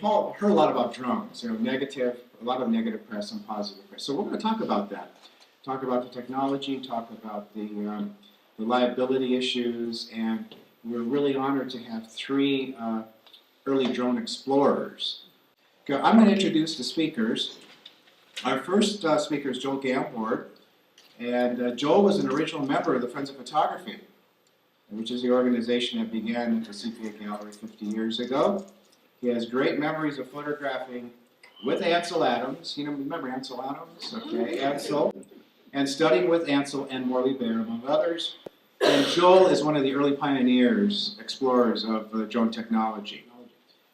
heard a lot about drones, you know, a lot of negative press and positive press. So we're going to talk about that. Talk about the technology, talk about the liability issues, and we're really honored to have three early drone explorers. Okay, I'm going to introduce the speakers. Our first speaker is Joel Gambord, and Joel was an original member of the Friends of Photography, which is the organization that began at the CPA Gallery 50 years ago. He has great memories of photographing with Ansel Adams. You know, remember Ansel Adams? Okay, Ansel. And studying with Ansel and Morley Bear, among others. And Joel is one of the early pioneers, explorers of drone technology.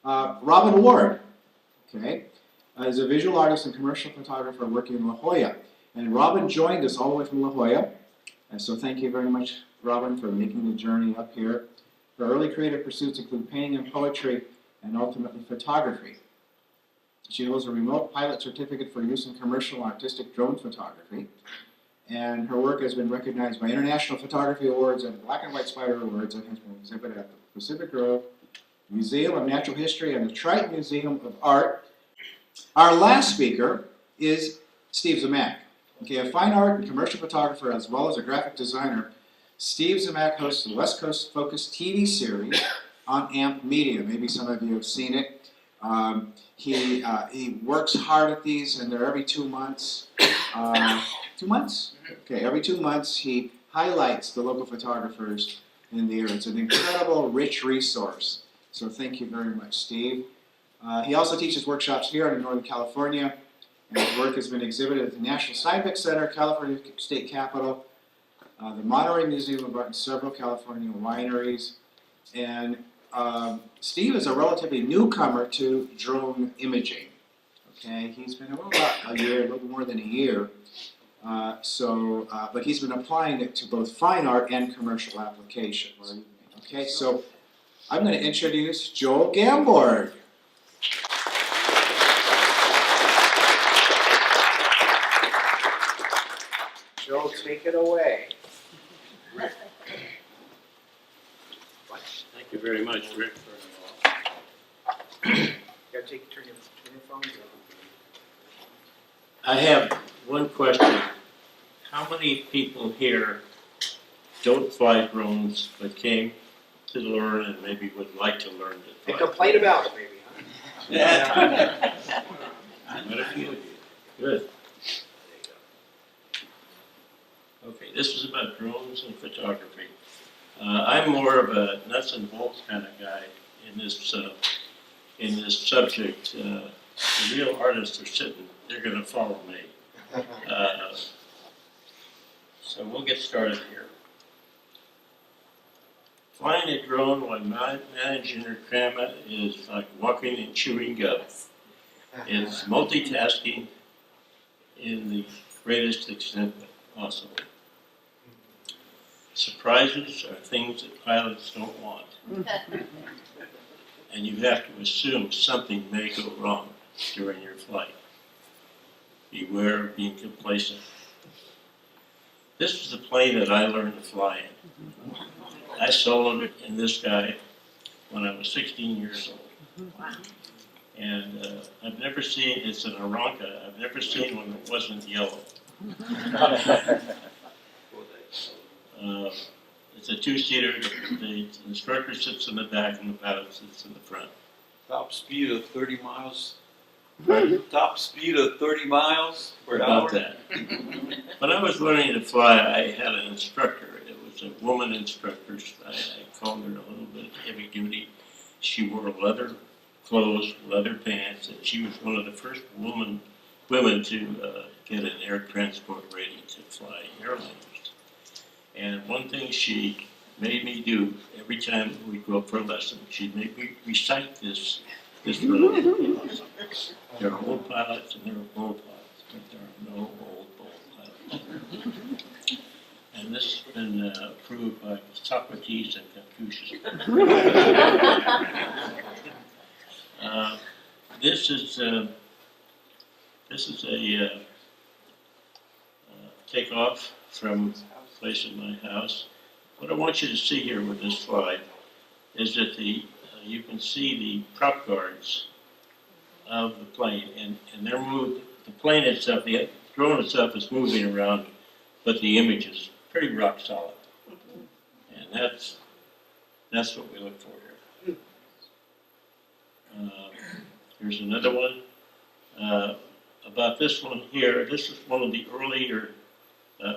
Robin Ward, okay, is a visual artist and commercial photographer working in La Jolla. And Robin joined us all the way from La Jolla. And so thank you very much, Robin, for making the journey up here. Her early creative pursuits include painting and poetry, and ultimately photography. She holds a remote pilot certificate for use in commercial artistic drone photography. And her work has been recognized by International Photography Awards and Black and White Spider Awards, and has been exhibited at the Pacific Grove Museum of Natural History and the Triton Museum of Art. Our last speaker is Steve Zmak. Okay, a fine art and commercial photographer as well as a graphic designer. Steve Zmak hosts the West Coast focused TV series on AMP Media. Maybe some of you have seen it. He works hard at these, and they're every 2 months. 2 months? Okay, every 2 months he highlights the local photographers in the area. It's an incredible, rich resource. So thank you very much, Steve. He also teaches workshops here in Northern California, and his work has been exhibited at the National Scientific Center, California State Capitol, the Monterey Museum of Art, and several California wineries. And Steve is a relatively newcomer to drone imaging. Okay, he's been about a little more than a year. But he's been applying it to both fine art and commercial applications. Okay, so I'm going to introduce Joel Gambord. Joel, take it away. Rick. Thank you very much, Rick. You gotta turn your phones on. I have one question. How many people here don't fly drones but came to learn and maybe would like to learn to fly? And complain about it, maybe, huh? Yeah. Quite a few of you. Good. Okay, this is about drones and photography. I'm more of a nuts and bolts kind of guy in this subject. The real artists are sitting; they're going to follow me. So we'll get started here. Flying a drone while managing your camera is like walking and chewing gum. It's multitasking in the greatest extent possible. Surprises are things that pilots don't want. And you have to assume something may go wrong during your flight. Beware of being complacent. This is the plane that I learned to fly in. I soloed in this guy when I was 16 years old. And I've never seen, it's an Aranca, I've never seen one that wasn't yellow. It's a two-seater. The instructor sits in the back and the pilot sits in the front. Top speed of 30 miles. Top speed of 30 miles per hour. About that. When I was learning to fly, I had an instructor. It was a woman instructor. I called her a little bit heavy duty. She wore leather clothes, leather pants, and she was one of the first women to get an air transport rating to fly airliners. And one thing she made me do every time we'd go up for a lesson, she'd make me recite this rule. There are old pilots and there are bold pilots, but there are no old pilots. And this has been approved by Socrates and Confucius. This is a takeoff from a place in my house. What I want you to see here with this slide is that you can see the prop guards of the plane, and they're moved. The plane itself, the drone itself, is moving around, but the image is pretty rock solid, and that's what we look for here. Here's another one about this one here. This is one of the earlier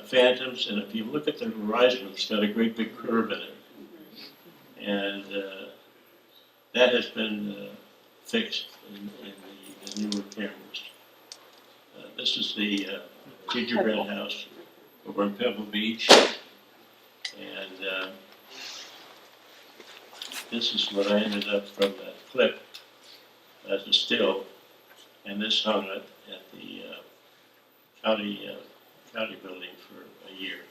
Phantoms, and if you look at the horizon, it's got a great big curve in it, and that has been fixed in the newer cameras. This is the gingerbread house over in Pebble Beach, and this is what I ended up from that clip as a still, and this hung at the county building for a year.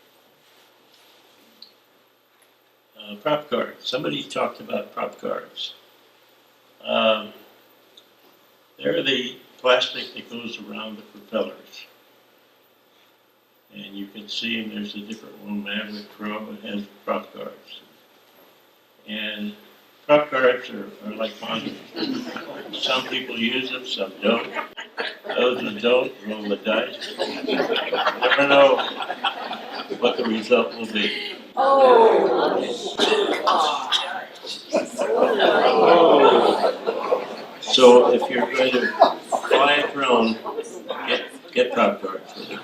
Prop guards. Somebody talked about prop guards. They're the plastic that goes around the propellers. And you can see, and there's a different one, Maverick Pro, it has prop guards. And prop guards are like monitors. Some people use them, some don't. Those that don't, roll the dice. You never know what the result will be. So if you're going to fly a drone, get prop guards with it.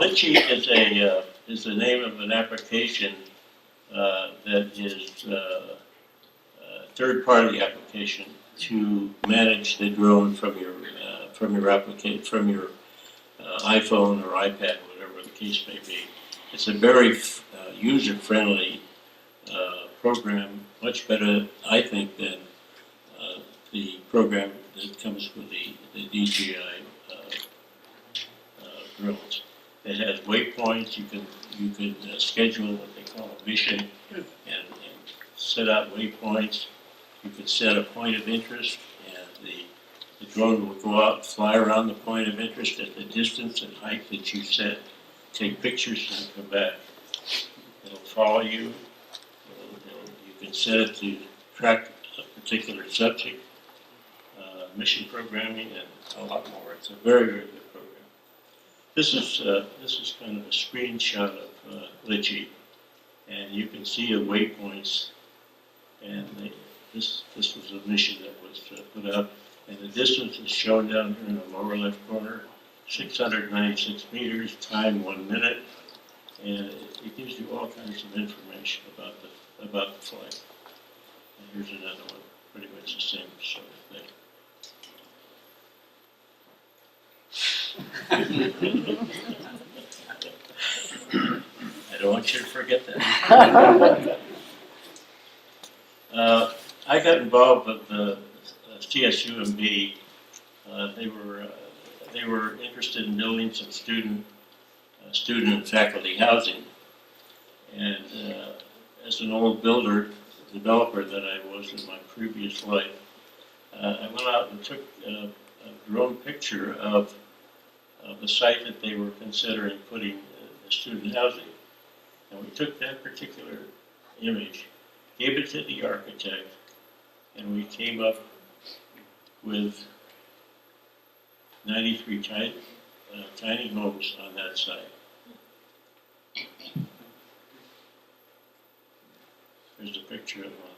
Litchi is the name of an application that is a third-party application to manage the drone from your iPhone or iPad, whatever the case may be. It's a very user-friendly program, much better, I think, than the program that comes with the DJI drones. It has waypoints. You can schedule what they call a mission and set out waypoints. You can set a point of interest, and the drone will go out and fly around the point of interest at the distance and height that you set, take pictures, and come back. It'll follow you. You can set it to track a particular subject, mission programming, and a lot more. It's a very, very good program. This is kind of a screenshot of Litchi, and you can see the waypoints. And this was a mission that was put out, and the distance is shown down here in the lower left corner, 696 meters, time 1 minute, and it gives you all kinds of information about the flight. And here's another one, pretty much the same sort of thing. I don't want you to forget that. I got involved with the CSUMB. They were interested in building some student and faculty housing, and as an old developer that I was in my previous life, I went out and took a drone picture of the site that they were considering putting the student housing, and we took that particular image, gave it to the architect, and we came up with 93 tiny homes on that site. There's a picture of them on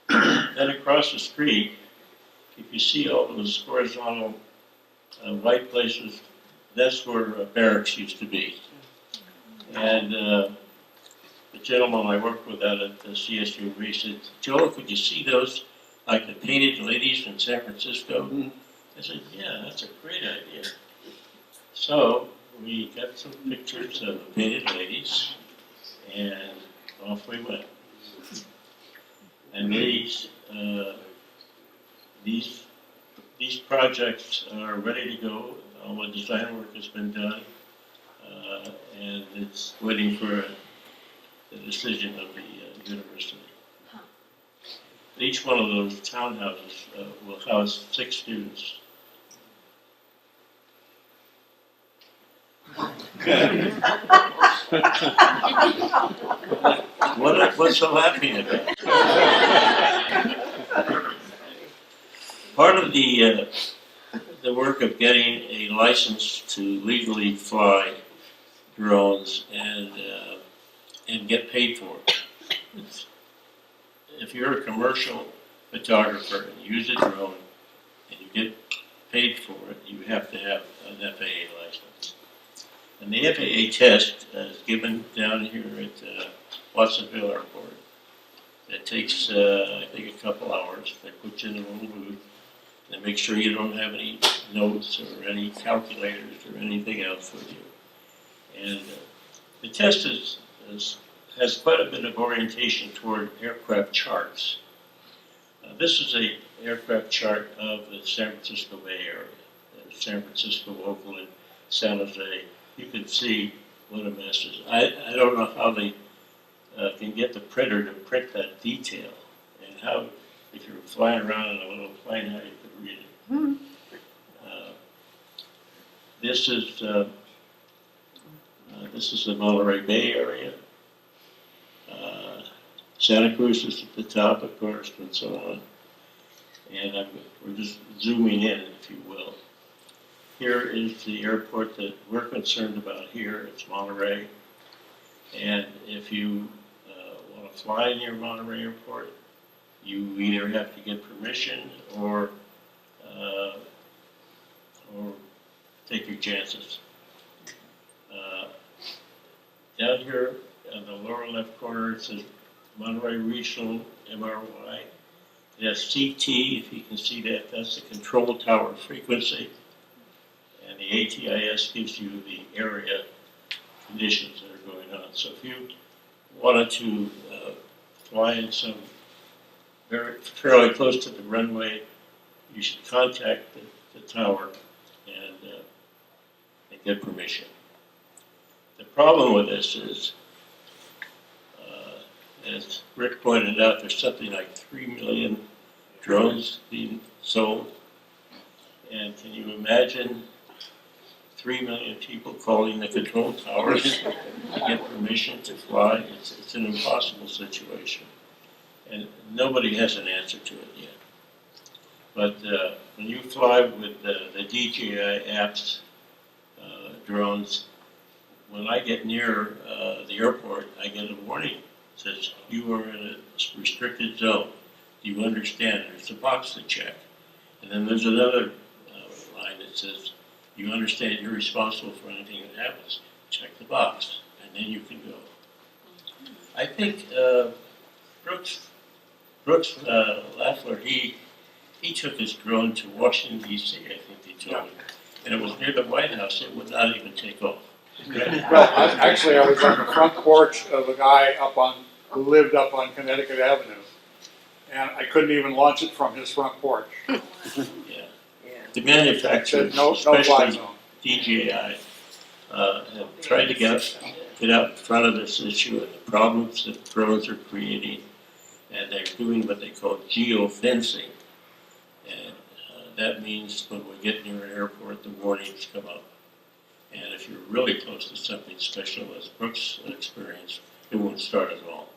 the ground. Then across the street, if you see all those horizontal white places, that's where barracks used to be. And the gentleman I worked with out at the CSU said, "Joel, could you see those, like the painted ladies in San Francisco?" I said, "Yeah, that's a great idea." So we got some pictures of the painted ladies, and off we went. And these projects are ready to go. All the design work has been done, and it's waiting for the decision of the university. Each one of those townhouses will house 6 students. What's so laughing about? Part of the work of getting a license to legally fly drones and get paid for it. If you're a commercial photographer and you use a drone and you get paid for it, you have to have an FAA license. And the FAA test is given down here at Watsonville Airport. It takes, I think, a couple hours. They put you in a little booth. They make sure you don't have any notes or any calculators or anything else with you. And the test has quite a bit of orientation toward aircraft charts. This is an aircraft chart of the San Francisco Bay Area, San Francisco, Oakland, San Jose. You can see what a mess is. I don't know how they can get the printer to print that detail, and how, if you're flying around in a little plane, how you could read it. This is the Monterey Bay Area. Santa Cruz is at the top, of course, and so on. And we're just zooming in, if you will. Here is the airport that we're concerned about here. It's Monterey. And if you want to fly near Monterey Airport, you either have to get permission or take your chances. Down here on the lower left corner, it says Monterey Regional MRY. It has CT, if you can see that, that's the control tower frequency. And the ATIS gives you the area conditions that are going on. So if you wanted to fly in some fairly close to the runway, you should contact the tower and get permission. The problem with this is, as Rick pointed out, there's something like 3 million drones being sold. And can you imagine 3 million people calling the control towers to get permission to fly? It's an impossible situation. And nobody has an answer to it yet. But when you fly with the DJI apps drones, when I get near the airport, I get a warning. It says, you are in a restricted zone. Do you understand? There's a box to check. And then there's another line that says, you understand you're responsible for anything that happens. Check the box, and then you can go. I think Brooks Lafler, he took his drone to Washington, D.C., I think he told me. And it was near the White House. It would not even take off. Well, actually, I was on the front porch of a guy who lived up on Connecticut Avenue, and I couldn't even launch it from his front porch. Yeah. The manufacturers, No fly especially zone. DJI, have tried to get out in front of this issue and the problems that drones are creating, and they're doing what they call geofencing. And that means when we get near an airport, the warnings come up. And if you're really close to something special, as Brooks experienced, it won't start at all.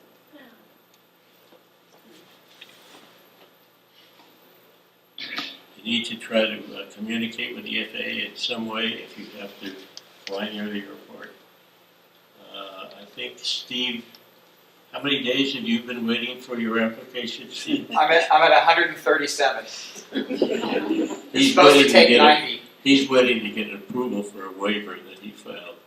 You need to try to communicate with the FAA in some way if you have to fly near the airport. I think, Steve, how many days have you been waiting for your application, Steve? I'm at 137. It's He's supposed waiting to take get 90. He's waiting to get approval for a waiver that he filed.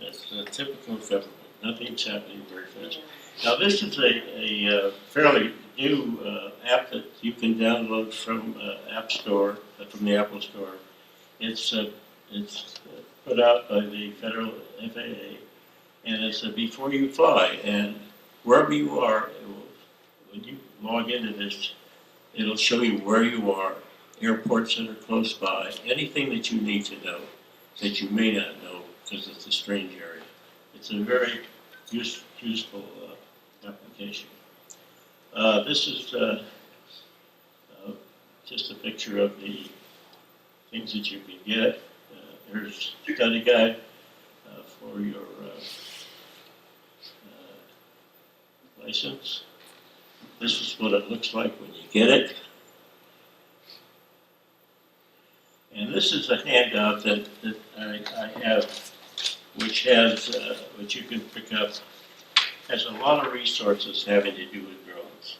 That's typical government. Nothing's happening very fast. Now, this is a fairly new app that you can download from App Store, from the Apple Store. It's put out by the federal FAA, and it's before you fly. And wherever you are, when you log into this, it'll show you where you are, airports that are close by, anything that you need to know that you may not know because it's a strange area. It's a very useful application. This is just a picture of the things that you can get. Here's a study guide for your license. This is what it looks like when you get it. And this is a handout that I have, which you can pick up, has a lot of resources having to do with drones.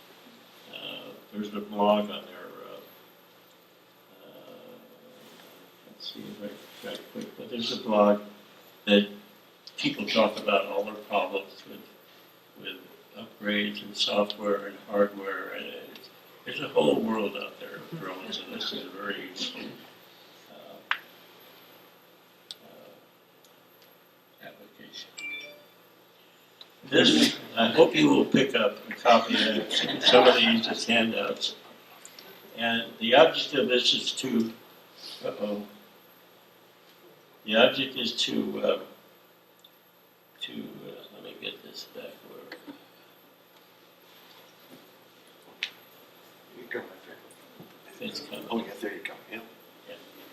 There's a blog on there. Let's see if I got it quick, but there's a blog that people talk about all their problems with upgrades and software and hardware, and there's a whole world out there of drones, and this is a very useful application. This, I hope you will pick up a copy of some of these as handouts. And the object of this is to, the object is to let me get this back where. You go right there. It's coming. Oh, yeah, there you go. Yeah.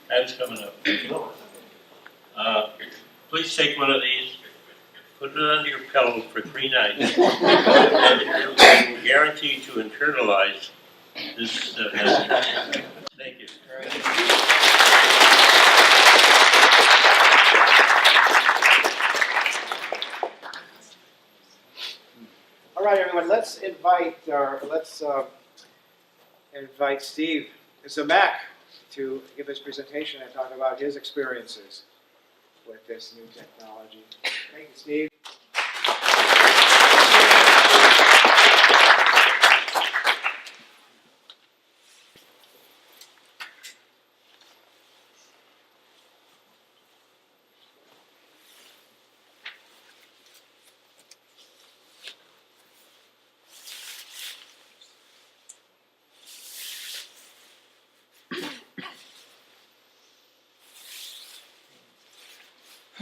That's coming up. Please take one of these, put it under your pillow for 3 nights, and it will guarantee to internalize this message. Thank you. All right, everyone, let's invite Steve Zmak to give his presentation and talk about his experiences with this new technology. Thank you, Steve.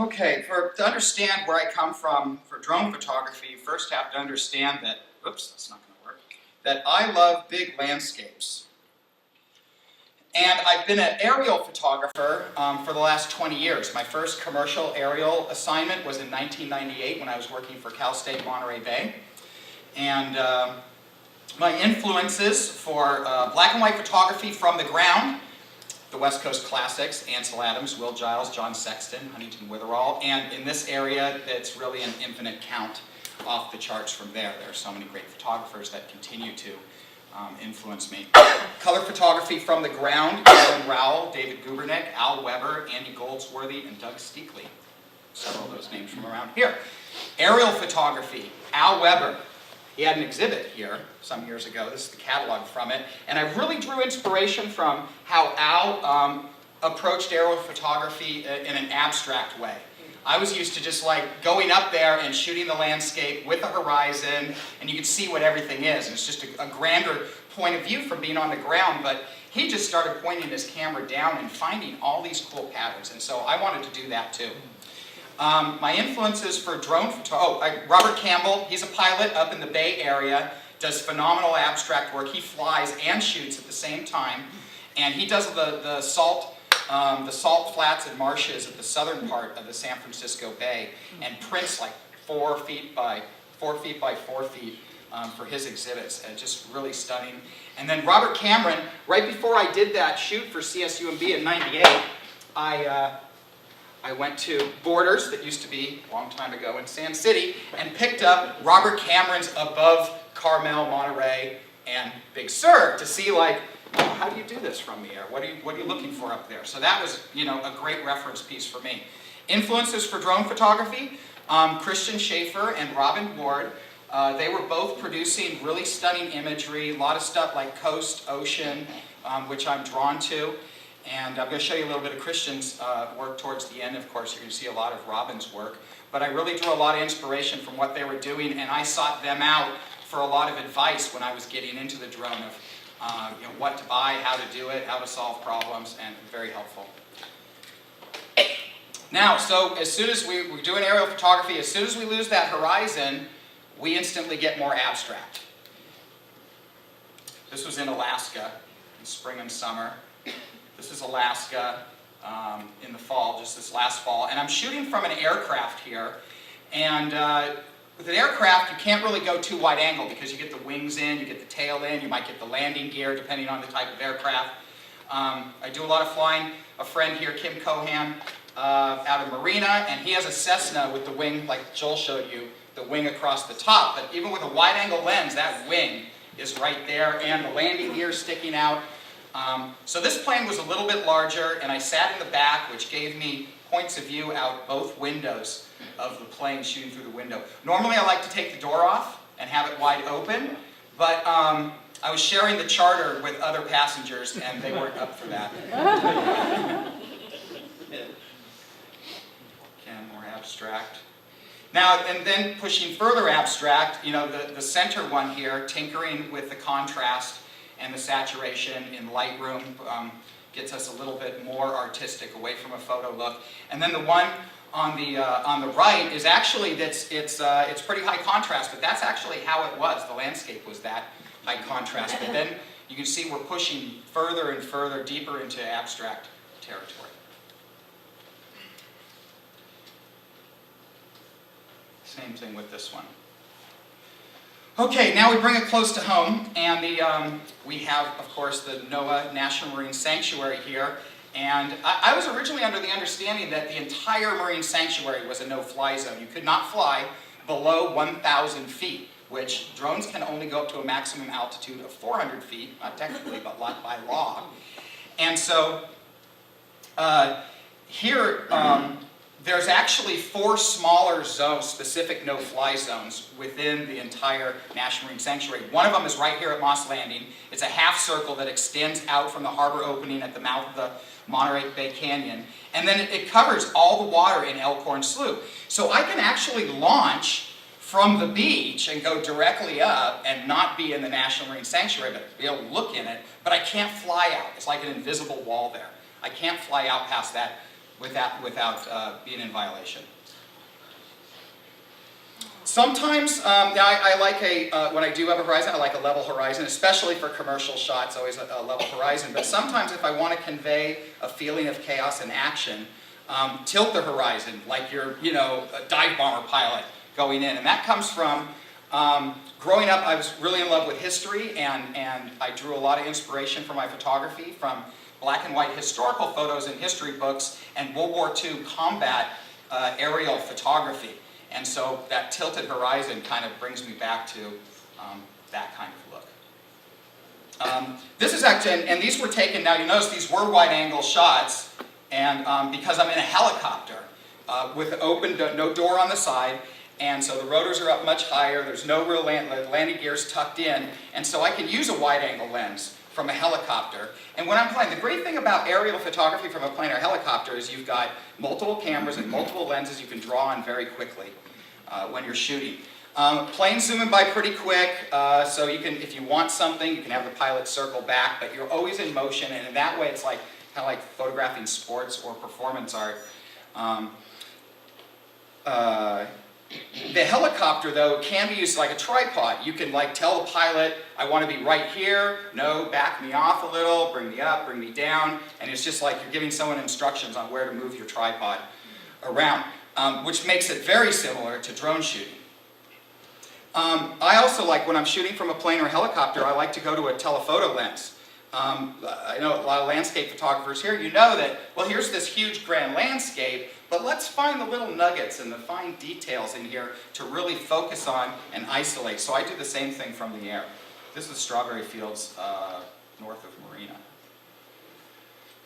Okay, to understand where I come from for drone photography, you first have to understand that, oops, that's not going to work, that I love big landscapes. And I've been an aerial photographer for the last 20 years. My first commercial aerial assignment was in 1998 when I was working for Cal State Monterey Bay. And my influences for black and white photography from the ground, the West Coast classics, Ansel Adams, Will Giles, John Sexton, Huntington Witherall, and in this area, it's really an infinite count off the charts from there. There are so many great photographers that continue to influence me. Color photography from the ground, Alan Rowell, David Gubernick, Al Weber, Andy Goldsworthy, and Doug Steakley. Several of those names from around here. Aerial photography, Al Weber. He had an exhibit here some years ago. This is the catalog from it. And I really drew inspiration from how Al approached aerial photography in an abstract way. I was used to just like going up there and shooting the landscape with a horizon, and you can see what everything is. And it's just a grander point of view from being on the ground, but he just started pointing his camera down and finding all these cool patterns. And so I wanted to do that too. My influences for drone photography, Robert Campbell, he's a pilot up in the Bay Area, does phenomenal abstract work. He flies and shoots at the same time, and he does the salt flats and marshes at the southern part of the San Francisco Bay, and prints like 4 feet by 4 feet by 4 feet for his exhibits, and just really stunning. And then Robert Cameron, right before I did that shoot for CSUMB in '98, I went to Borders, that used to be a long time ago in Sand City, and picked up Robert Cameron's Above Carmel, Monterey, and Big Sur to see like, oh, how do you do this from the air? What are you looking for up there? So that was, a great reference piece for me. Influences for drone photography, Christian Schaefer and Robin Ward. They were both producing really stunning imagery, a lot of stuff like coast, ocean, which I'm drawn to. And I'm going to show you a little bit of Christian's work towards the end. Of course, you're going to see a lot of Robin's work. But I really drew a lot of inspiration from what they were doing, and I sought them out for a lot of advice when I was getting into the drone of what to buy, how to do it, how to solve problems, and very helpful. Now, so as soon as we're doing aerial photography, as soon as we lose that horizon, we instantly get more abstract. This was in Alaska in spring and summer. This is Alaska in the fall, just this last fall. And I'm shooting from an aircraft here. And With an aircraft, you can't really go too wide angle because you get the wings in, you get the tail in, you might get the landing gear depending on the type of aircraft. I do a lot of flying. A friend here, Kim Cohan, out of Marina, and he has a Cessna with the wing, like Joel showed you, the wing across the top. But even with a wide angle lens, that wing is right there, and the landing gear sticking out. So this plane was a little bit larger, and I sat in the back, which gave me points of view out both windows of the plane shooting through the window. Normally I like to take the door off and have it wide open, but I was sharing the charter with other passengers and they weren't up for that. Again, more abstract. Now, and then pushing further abstract, you know, the center one here, tinkering with the contrast and the saturation in Lightroom, gets us a little bit more artistic, away from a photo look. And then the one on the right is actually, it's pretty high contrast, but that's actually how it was. The landscape was that high contrast. But then you can see we're pushing further and further, deeper into abstract territory. Same thing with this one. Okay, now we bring it close to home, and we have, of course, the NOAA National Marine Sanctuary here. And I was originally under the understanding that the entire marine sanctuary was a no-fly zone. You could not fly below 1,000 feet, which drones can only go up to a maximum altitude of 400 feet, not technically, but by law. And so here, there's actually 4 smaller zones, specific no-fly zones, within the entire National Marine Sanctuary. One of them is right here at Moss Landing. It's a half circle that extends out from the harbor opening at the mouth of the Monterey Bay Canyon. And then it covers all the water in Elkhorn Slough. So I can actually launch from the beach and go directly up and not be in the National Marine Sanctuary, but be able to look in it. But I can't fly out. It's like an invisible wall there. I can't fly out past that without being in violation. Sometimes, I like when I do have a horizon, I like a level horizon, especially for commercial shots, always a level horizon. But sometimes if I want to convey a feeling of chaos and action, tilt the horizon, like you're, you know, a dive bomber pilot going in. And that comes from, growing up, I was really in love with history, and I drew a lot of inspiration for my photography from black and white historical photos in history books and World War II combat aerial photography. And so that tilted horizon kind of brings me back to that kind of look. This is actually, and these were taken, now you notice these were wide angle shots, and because I'm in a helicopter with open, no door on the side, and so the rotors are up much higher, there's no real landing gears tucked in, and so I can use a wide angle lens from a helicopter. And when I'm flying, the great thing about aerial photography from a plane or helicopter is you've got multiple cameras and multiple lenses you can draw on very quickly when you're shooting. Planes zooming by pretty quick, so you can, if you want something, you can have the pilot circle back, but you're always in motion, and in that way it's like kind of like photographing sports or performance art. The helicopter, though, can be used like a tripod. You can like tell the pilot, I want to be right here, no, back me off a little, bring me up, bring me down, and it's just like you're giving someone instructions on where to move your tripod around, which makes it very similar to drone shooting. I also like, when I'm shooting from a plane or a helicopter, I like to go to a telephoto lens. I know a lot of landscape photographers here, you know that, well, here's this huge grand landscape, but let's find the little nuggets and the fine details in here to really focus on and isolate. So I do the same thing from the air. This is strawberry fields north of Marina.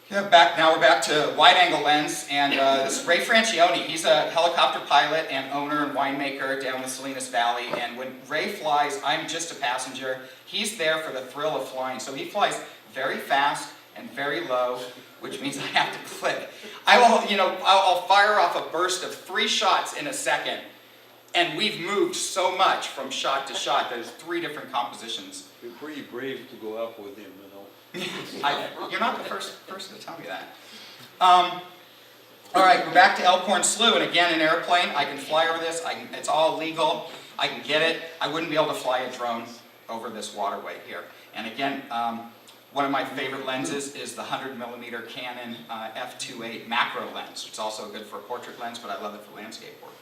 Yeah, now we're back to wide angle lens, and this is Ray Francione. He's a helicopter pilot and owner and winemaker down the Salinas Valley, and when Ray flies, I'm just a passenger. He's there for the thrill of flying. So he flies very fast and very low, which means I have to click. I'll fire off a burst of 3 shots in a second, and we've moved so much from shot to shot. There's 3 different compositions. You're pretty brave to go up with him, you know. You're not the first person to tell me that. All right, we're back to Elkhorn Slough, and again, an airplane. I can fly over this. It's all legal. I can get it. I wouldn't be able to fly a drone over this waterway here. And again, one of my favorite lenses is the 100mm Canon f2.8 macro lens. It's also good for a portrait lens, but I love it for landscape work.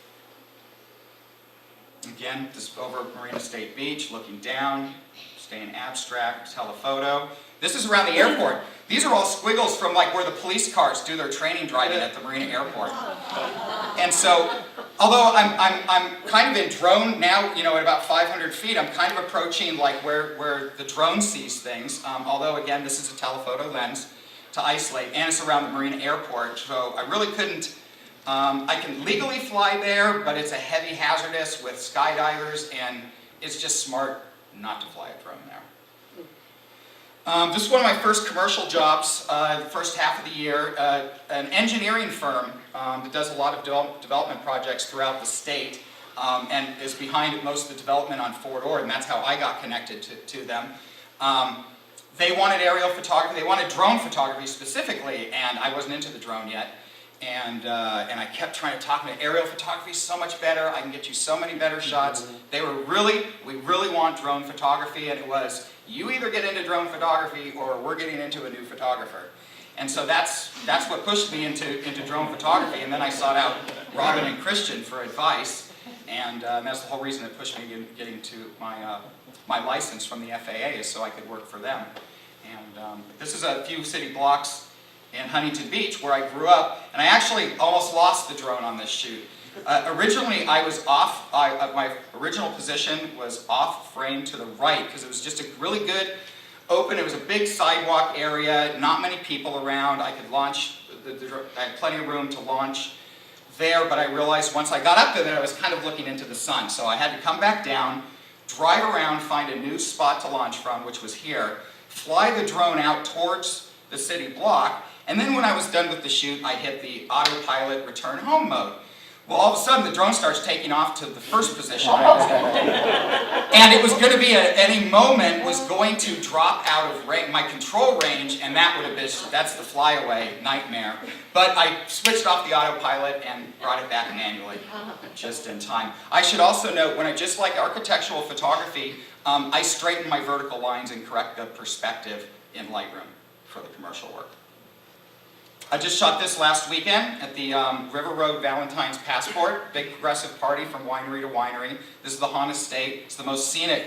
Again, this over Marina State Beach, looking down, staying abstract, telephoto. This is around the airport. These are all squiggles from like where the police cars do their training driving at the Marina Airport. And so, although I'm kind of in drone now, you know, at about 500 feet, I'm kind of approaching like where the drone sees things. Although again, this is a telephoto lens to isolate, and it's around the Marina Airport, so I really couldn't. I can legally fly there, but it's a heavy hazardous with skydivers, and it's just smart not to fly a drone there. This is one of my first commercial jobs, the first half of the year. An engineering firm that does a lot of development projects throughout the state and is behind most of the development on Fort Ord, and that's how I got connected to them. They wanted aerial photography, they wanted drone photography specifically, and I wasn't into the drone yet. And I kept trying to talk to them. Aerial photography is so much better. I can get you so many better shots. They were we really want drone photography, and it was, you either get into drone photography or we're getting into a new photographer. And so that's what pushed me into drone photography. And then I sought out Robin and Christian for advice, and that's the whole reason it pushed me getting to my license from the FAA, is so I could work for them. And this is a few city blocks in Huntington Beach, where I grew up, and I actually almost lost the drone on this shoot. Originally, I was off, my original position was off frame to the right, because it was just a really good open, it was a big sidewalk area, not many people around. I could launch, I had plenty of room to launch there, but I realized once I got up there that I was kind of looking into the sun, so I had to come back down, drive around, find a new spot to launch from, which was here, fly the drone out towards the city block, and then when I was done with the shoot, I hit the autopilot return home mode. Well, all of a sudden, the drone starts taking off to the first position I was in. And it was going to be, at any moment, was going to drop out of my control range, and that would have been, that's the flyaway nightmare. But I switched off the autopilot and brought it back manually, just in time. I should also note, when I just like architectural photography, I straighten my vertical lines and correct the perspective in Lightroom for the commercial work. I just shot this last weekend at the River Road Valentine's Passport, big progressive party from winery to winery. This is the Hana State. It's the most scenic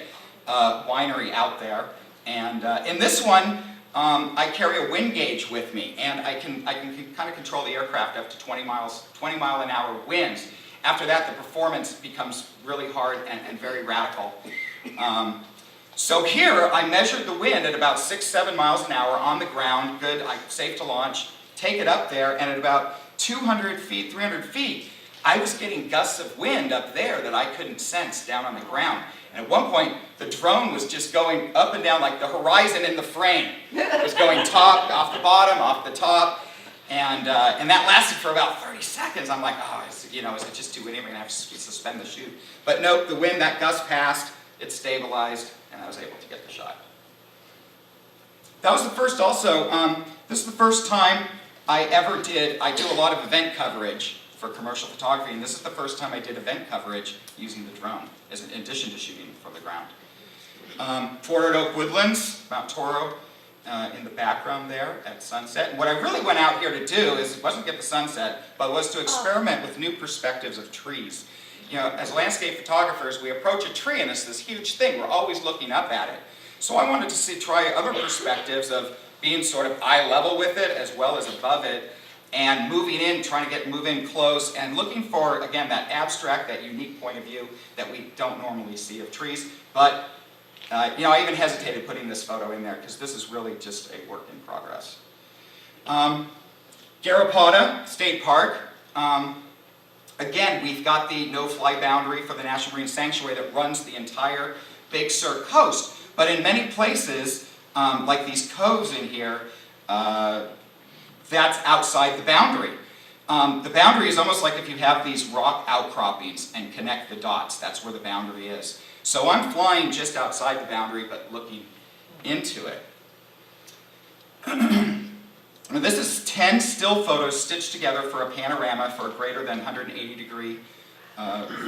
winery out there. And in this one, I carry a wind gauge with me, and I can kind of control the aircraft up to 20 mile an hour winds. After that, the performance becomes really hard and very radical. So here, I measured the wind at about 6-7 miles an hour on the ground, good, safe to launch. Take it up there, and at about 200 feet, 300 feet, I was getting gusts of wind up there that I couldn't sense down on the ground. And at one point, the drone was just going up and down like the horizon in the frame. It was going top, off the bottom, off the top, and that lasted for about 30 seconds. I'm like, oh, is it just too windy? I'm going to have to suspend the shoot. But nope, the wind, that gust passed, it stabilized, and I was able to get the shot. That was the first also, this is the first time I do a lot of event coverage for commercial photography, and this is the first time I did event coverage using the drone, in addition to shooting from the ground. Fort Oak Woodlands, Mount Toro in the background there at sunset. And what I really went out here to do wasn't get the sunset, but was to experiment with new perspectives of trees. You know, as landscape photographers, we approach a tree and it's this huge thing, we're always looking up at it. So I wanted to try other perspectives of being sort of eye level with it as well as above it, and moving in, trying to move in close, and looking for, again, that abstract, that unique point of view that we don't normally see of trees. But, I even hesitated putting this photo in there because this is really just a work in progress. Garrapatta State Park. Again, we've got the no-fly boundary for the National Marine Sanctuary that runs the entire Big Sur coast. But in many places, like these coves in here, that's outside the boundary. The boundary is almost like if you have these rock outcroppings and connect the dots. That's where the boundary is. So I'm flying just outside the boundary, but looking into it. This is 10 still photos stitched together for a panorama for a greater than 180-degree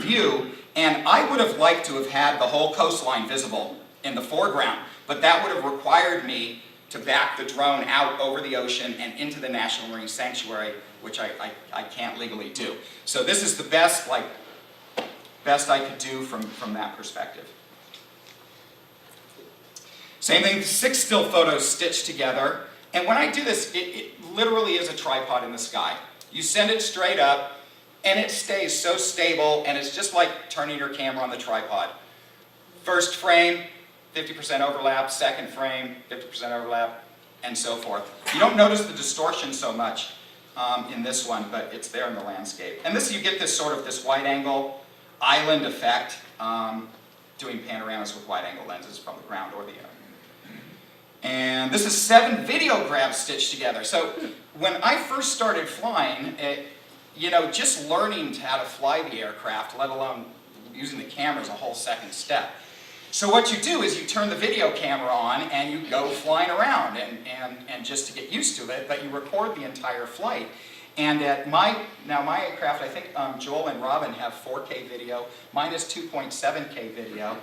view. And I would have liked to have had the whole coastline visible in the foreground, but that would have required me to back the drone out over the ocean and into the National Marine Sanctuary, which I can't legally do. So this is the best best I could do from that perspective. Same thing, 6 still photos stitched together. And when I do this, it literally is a tripod in the sky. You send it straight up, and it stays so stable, and it's just like turning your camera on the tripod. First frame, 50% overlap, second frame, 50% overlap, and so forth. You don't notice the distortion so much in this one, but it's there in the landscape. And this, you get this sort of this wide angle island effect, doing panoramas with wide angle lenses from the ground or the air. And this is 7 video grabs stitched together. So when I first started flying, just learning how to fly the aircraft, let alone using the camera, is a whole second step. So what you do is you turn the video camera on and you go flying around and just to get used to it, but you record the entire flight. And at my aircraft, I think Joel and Robin have 4K video. Mine is 2.7K video,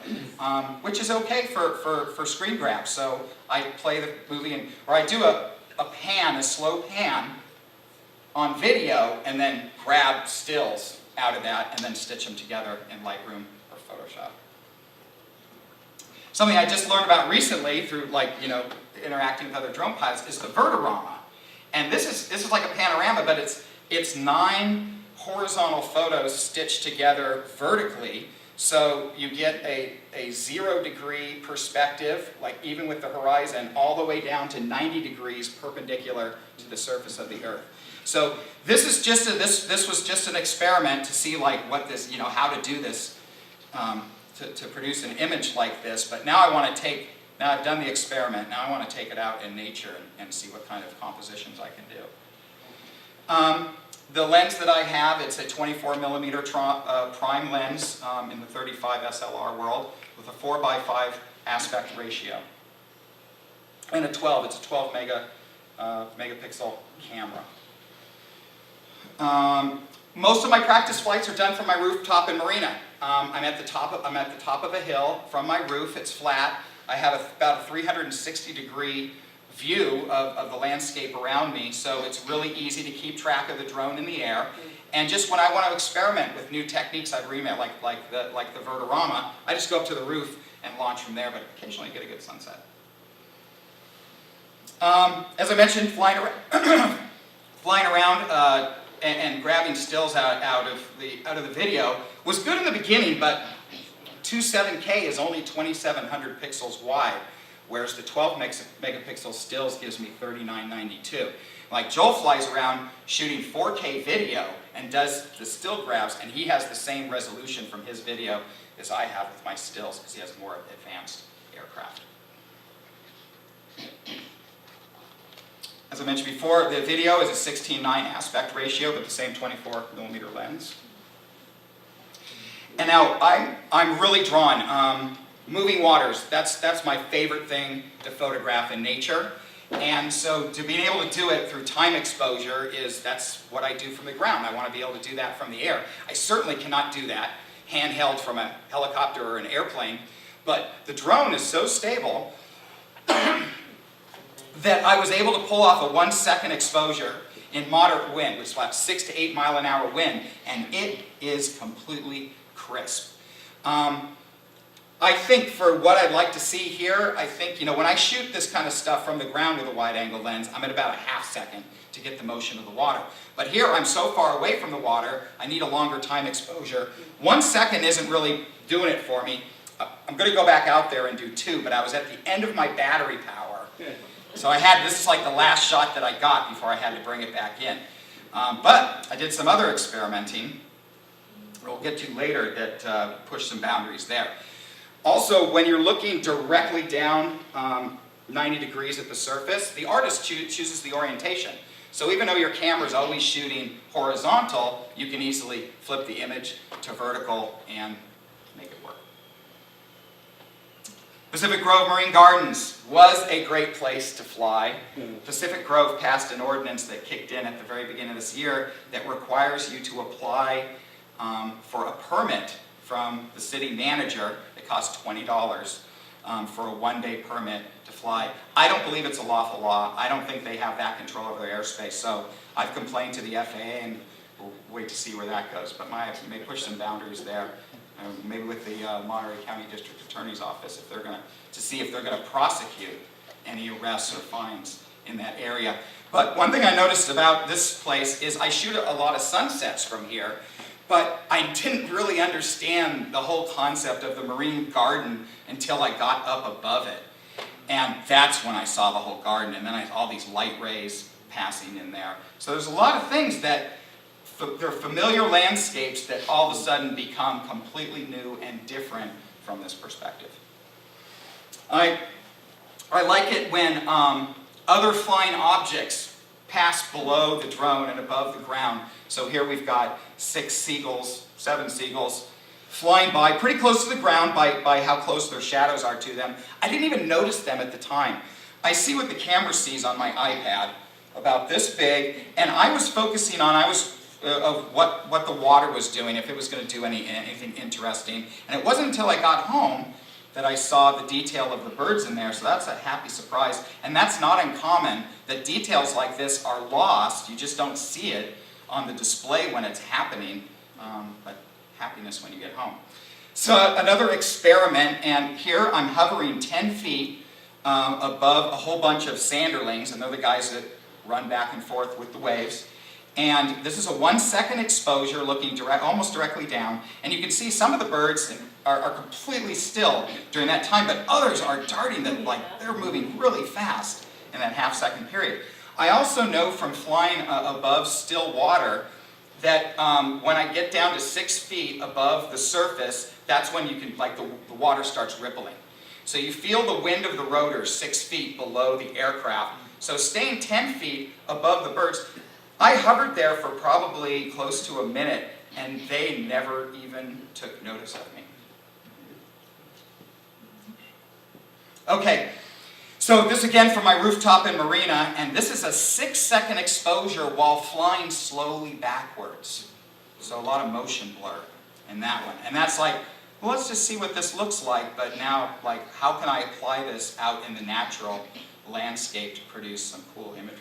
which is okay for screen grabs. So I play the movie, or I do a slow pan on video, and then grab stills out of that, and then stitch them together in Lightroom or Photoshop. Something I just learned about recently through interacting with other drone pilots is the Vertorama. And this is like a panorama, but it's 9 horizontal photos stitched together vertically. So you get a 0-degree perspective, like even with the horizon, all the way down to 90 degrees perpendicular to the surface of the Earth. So this is just this was just an experiment to see what this, how to do this to produce an image like this. But now now I've done the experiment, now I want to take it out in nature and see what kind of compositions I can do. The lens that I have, it's a 24mm prime lens in the 35 SLR world with a 4:5 aspect ratio. And it's a 12 megapixel camera. Most of my practice flights are done from my rooftop in Marina. I'm at the top of a hill from my roof. It's flat. I have about a 360-degree view of the landscape around me, so it's really easy to keep track of the drone in the air. And just when I want to experiment with new techniques I've remade, like the Vertorama, I just go up to the roof and launch from there, but occasionally get a good sunset. As I mentioned, flying around and grabbing stills out of the video was good in the beginning, but 2.7K is only 2,700 pixels wide, whereas the 12 megapixel stills gives me 3992. Like Joel flies around shooting 4K video and does the still grabs, and he has the same resolution from his video as I have with my stills because he has more advanced aircraft. As I mentioned before, the video is a 16:9 aspect ratio with the same 24mm lens. And now I'm really drawn. Moving waters, that's my favorite thing to photograph in nature. And so to be able to do it through time exposure that's what I do from the ground. I want to be able to do that from the air. I certainly cannot do that handheld from a helicopter or an airplane, but the drone is so stable that I was able to pull off a 1-second exposure in moderate wind, which is about 6 to 8 mile an hour wind, and it is completely crisp. I think for what I'd like to see here, I think, when I shoot this kind of stuff from the ground with a wide angle lens, I'm at about a ½ second to get the motion of the water. But here I'm so far away from the water, I need a longer time exposure. 1 second isn't really doing it for me. I'm going to go back out there and do 2, but I was at the end of my battery power. So this is like the last shot that I got before I had to bring it back in. But I did some other experimenting, we'll get to later, that pushed some boundaries there. Also, when you're looking directly down 90 degrees at the surface, the artist chooses the orientation. So even though your camera is always shooting horizontal, you can easily flip the image to vertical and make it work. Pacific Grove Marine Gardens was a great place to fly. Pacific Grove passed an ordinance that kicked in at the very beginning of this year that requires you to apply for a permit from the city manager. It costs $20 for a 1-day permit to fly. I don't believe it's a lawful law. I don't think they have that control over their airspace. So I've complained to the FAA, and we'll wait to see where that goes. But we may push some boundaries there. maybe with the Monterey County District Attorney's Office, if they're to see if they're going to prosecute any arrests or fines in that area. But one thing I noticed about this place is I shoot a lot of sunsets from here, but I didn't really understand the whole concept of the marine garden until I got up above it. And that's when I saw the whole garden, and then I saw all these light rays passing in there. So there's a lot of things that, they're familiar landscapes that all of a sudden become completely new and different from this perspective. I like it when other flying objects pass below the drone and above the ground. So here we've got 7 seagulls flying by pretty close to the ground by how close their shadows are to them. I didn't even notice them at the time. I see what the camera sees on my iPad, about this big, and I was focusing on of what the water was doing, if it was going to do anything interesting. And it wasn't until I got home that I saw the detail of the birds in there, so that's a happy surprise. And that's not uncommon, that details like this are lost. You just don't see it on the display when it's happening, but happiness when you get home. So another experiment, and here I'm hovering 10 feet above a whole bunch of sanderlings, and they're the guys that run back and forth with the waves. And this is a 1-second exposure looking almost directly down, and you can see some of the birds are completely still during that time, but others are darting them like they're moving really fast in that half-second period. I also know from flying above still water that when I get down to 6 feet above the surface, that's when you can, like the water starts rippling. So you feel the wind of the rotors 6 feet below the aircraft. So staying 10 feet above the birds, I hovered there for probably close to a minute, and they never even took notice of me. Okay, so this again from my rooftop in Marina, and this is a 6-second exposure while flying slowly backwards. So a lot of motion blur in that one. And that's like, well, let's just see what this looks like, but now, like, how can I apply this out in the natural landscape to produce some cool imagery?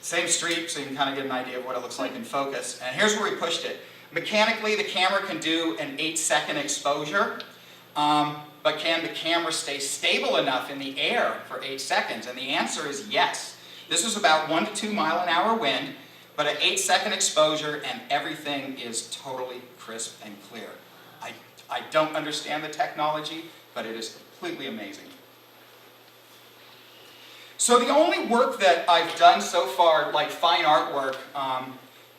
Same street, so you can kind of get an idea of what it looks like in focus. And here's where we pushed it. Mechanically, the camera can do an 8-second exposure, but can the camera stay stable enough in the air for 8 seconds? And the answer is yes. This was about 1 to 2 mile-an-hour wind, but an 8-second exposure, and everything is totally crisp and clear. I don't understand the technology, but it is completely amazing. So the only work that I've done so far, like fine artwork,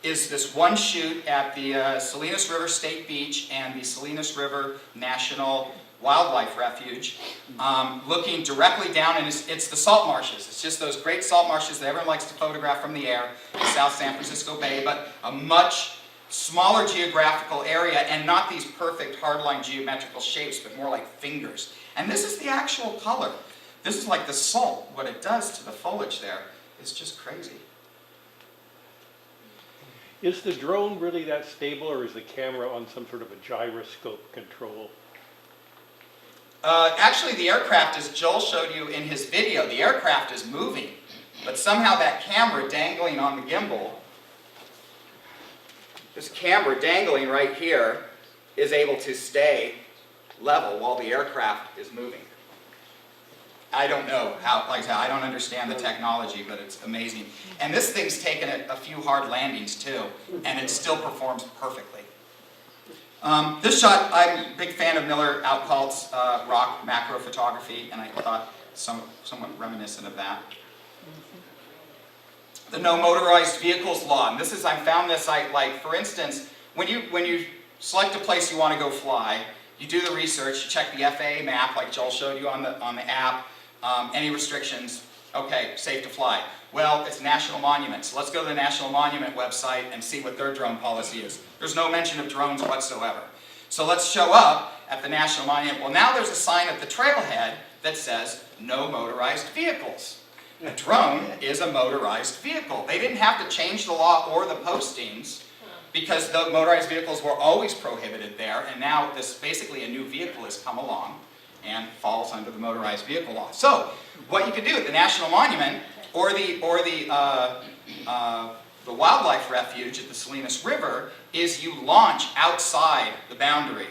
is this one shoot at the Salinas River State Beach and the Salinas River National Wildlife Refuge, looking directly down, and it's the salt marshes. It's just those great salt marshes that everyone likes to photograph from the air in South San Francisco Bay, but a much smaller geographical area, and not these perfect hardline geometrical shapes, but more like fingers. And this is the actual color. This is like the salt. What it does to the foliage there is just crazy. Is the drone really that stable, or is the camera on some sort of a gyroscope control? Actually, the aircraft, as Joel showed you in his video, the aircraft is moving, but somehow that camera dangling on the gimbal, this camera dangling right here, is able to stay level while the aircraft is moving. I don't know how, like I said, I don't understand the technology, but it's amazing. And this thing's taken a few hard landings too, and it still performs perfectly. This shot, I'm a big fan of Miller Outcalt's rock macro photography, and I thought somewhat reminiscent of that. The no motorized vehicles law, and this is, I found this, like for instance, when you select a place you want to go fly, you do the research, you check the FAA map, like Joel showed you on the app. Any restrictions? Okay, safe to fly. Well, it's national monuments. So let's go to the National Monument website and see what their drone policy is. There's no mention of drones whatsoever. So let's show up at the National Monument. Well, now there's a sign at the trailhead that says, no motorized vehicles. A drone is a motorized vehicle. They didn't have to change the law or the postings because the motorized vehicles were always prohibited there, and now this basically a new vehicle has come along and falls under the motorized vehicle law. So, what you can do at the National Monument or the the wildlife refuge at the Salinas River is you launch outside the boundary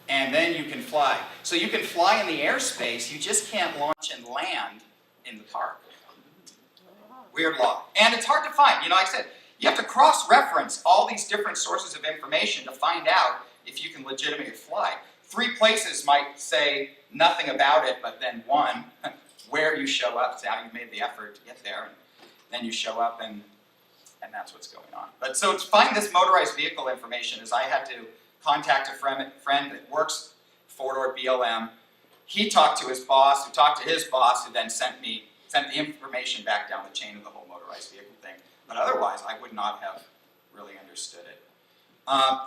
and then you can fly. So you can fly in the airspace, you just can't launch and land in the park. Weird law. And it's hard to find. You know, like I said, you have to cross-reference all these different sources of information to find out if you can legitimately fly. 3 places might say nothing about it, but then one, where you show up, it's how you made the effort to get there, and then you show up and that's what's going on. But so to find this motorized vehicle information is I had to contact a friend that works for BLM. He talked to his boss, who talked to his boss, who then sent the information back down the chain of the whole motorized vehicle thing. But otherwise, I would not have really understood it.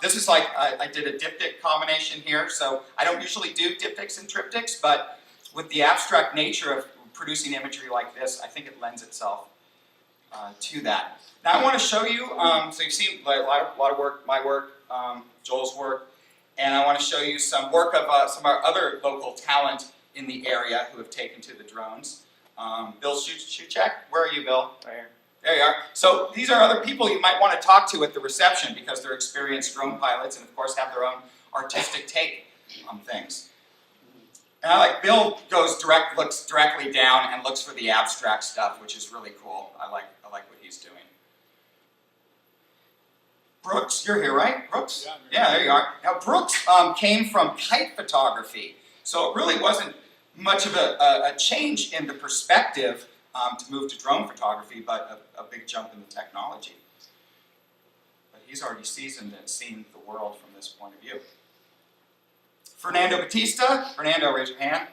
This is like, I did a diptych combination here, so I don't usually do diptychs and triptychs, but with the abstract nature of producing imagery like this, I think it lends itself to that. Now I want to show you, so you've seen a lot of work, my work, Joel's work, and I want to show you some work of some of our other local talent in the area who have taken to the drones. Bill Shuchek, where are you, Bill? Right here. There you are. So these are other people you might want to talk to at the reception because they're experienced drone pilots and of course have their own artistic take on things. And I like Bill looks directly down and looks for the abstract stuff, which is really cool. I like what he's doing. Brooks, you're here, right? Brooks? Yeah, there you are. Now Brooks came from kite photography, so it really wasn't much of a change in the perspective to move to drone photography, but a big jump in the technology. But he's already seasoned and seen the world from this point of view. Fernando Batista. Fernando, raise your hand.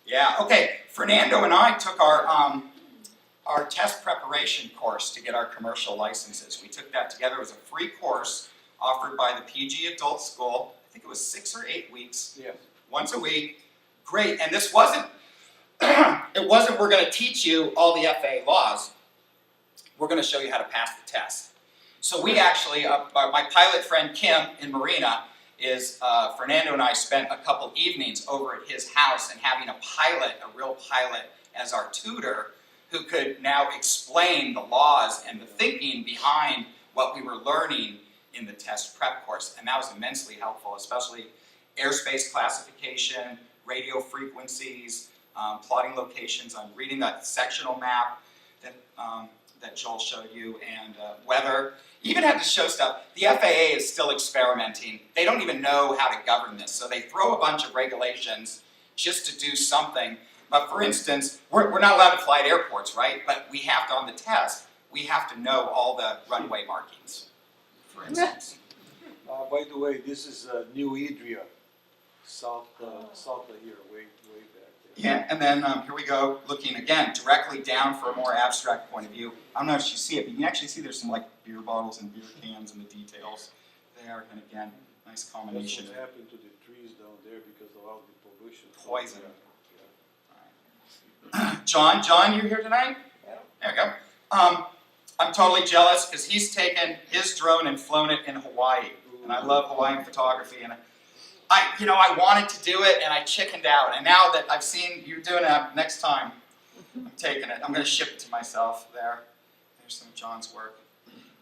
Yeah, okay. Fernando and I took our test preparation course to get our commercial licenses. We took that together. It was a free course offered by the PG Adult School. I think it was 6 or 8 weeks. Yes. Once a week. Great. And this wasn't, it wasn't we're going to teach you all the FAA laws. We're going to show you how to pass the test. So we actually, my pilot friend Kim in Marina, Fernando and I spent a couple evenings over at his house and having a real pilot as our tutor who could now explain the laws and the thinking behind what we were learning in the test prep course. And that was immensely helpful, especially airspace classification, radio frequencies, plotting locations. I'm reading that sectional map that Joel showed you, and weather. Even had to show stuff. The FAA is still experimenting. They don't even know how to govern this, so they throw a bunch of regulations just to do something. But for instance, we're not allowed to fly at airports, right? But we have to, on the test, we have to know all the runway markings, for instance. By the way, this is New Idria, south of here, way back there. Yeah, and then here we go, looking again directly down for a more abstract point of view. I don't know if you see it, but you can actually see there's some like beer bottles and beer cans in the details there. And again, nice combination. That's what happened to the trees down there because of all the pollution. Poison. John, you here tonight? Yeah. There we go. I'm totally jealous because he's taken his drone and flown it in Hawaii, and I love Hawaiian photography. And I wanted to do it, and I chickened out. And now that I've seen you doing it, next time I'm taking it. I'm going to ship it to myself. There's some of John's work.